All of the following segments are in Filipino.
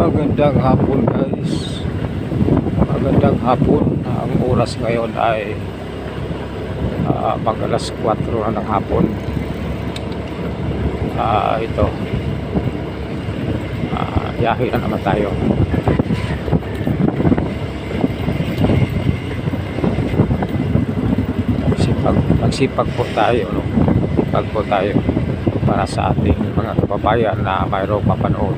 Magandang hapon guys. Magandang hapon. Ang oras ngayon ay pag alas 4 na ng hapon. Ito. Biyahe na naman tayo. Magsipag po tayo, no? Magsipag po tayo para sa ating mga kababayan na mayroong mapanood.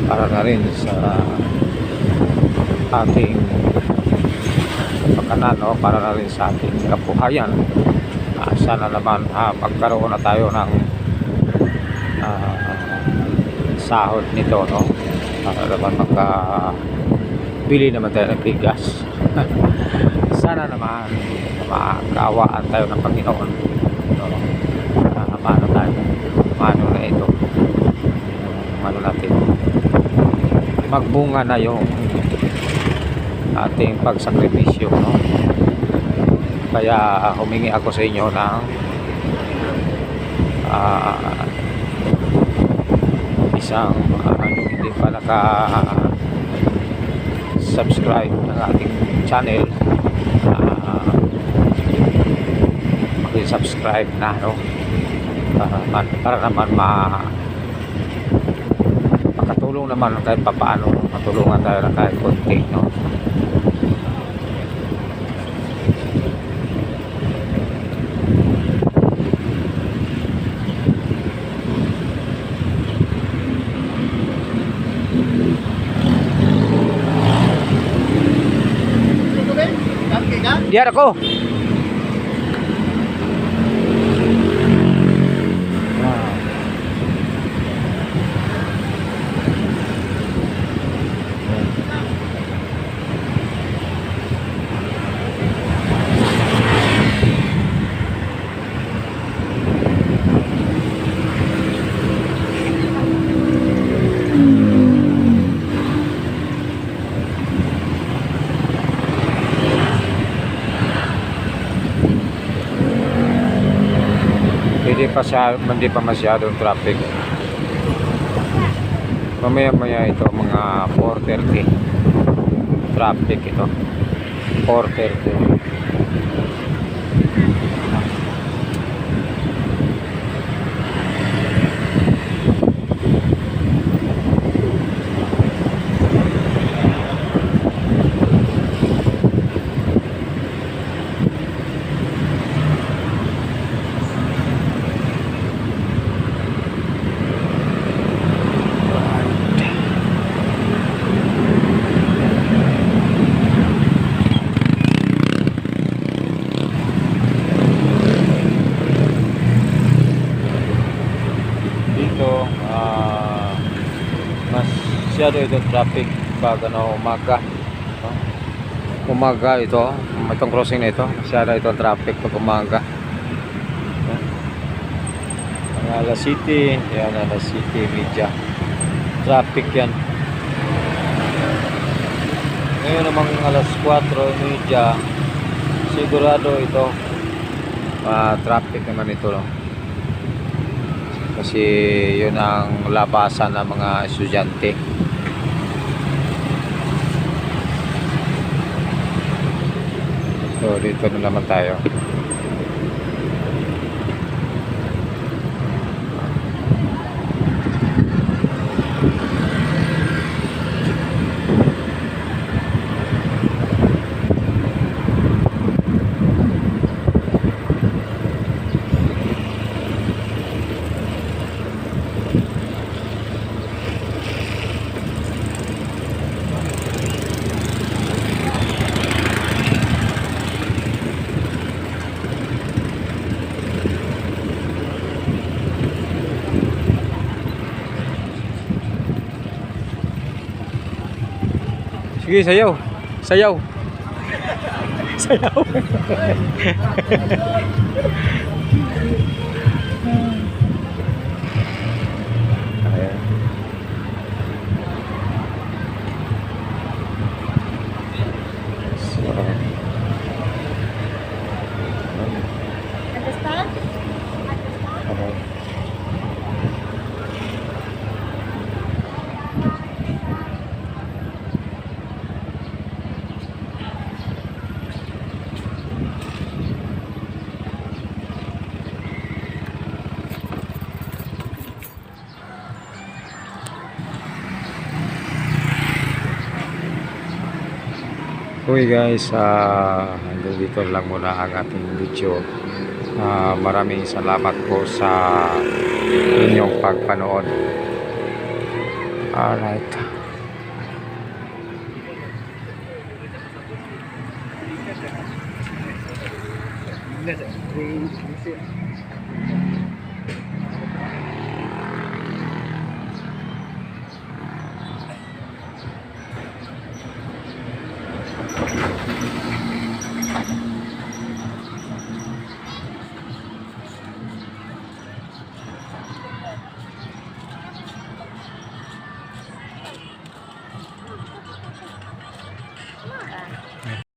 Para na rin sa ating pagkanan, no? Para na rin sa ating kabuhayan. Sana naman magkaroon na tayo ng sahod nito, no? Para naman magkabili naman tayo ng bigas. Sana naman makakawaan tayo ng Panginoon, no? Paano tayo, paano na ito, paano natin magbunga na yung ating pagsakripisyo, no? Kaya humingi ako sa inyo ng isang hindi pa naka subscribe ng ating channel, subscribe na, no? Para naman makatulong naman kahit papaano, matulungan tayo na kahit konti, no? Diyan ako. Hindi pa masyadong traffic. Mamaya ito mga 4:30 traffic ito, 4:30. Masyado itong traffic pag umaga, no? Umaga itong crossing na ito, masyado itong traffic pag umaga, no? Ang Alas City, yan, Alas City Media, traffic yan. Ngayon namang alas 4:30, sigurado ito traffic naman ito, no? Kasi yun ang labasan ng mga estudyante. So dito na naman tayo. Sige, sayaw. Sayaw. Sayaw. Ayan. So, Okay guys, hanggang dito lang muna ang ating video. Maraming salamat po sa inyong pagpanood. Alright. Yes, sir.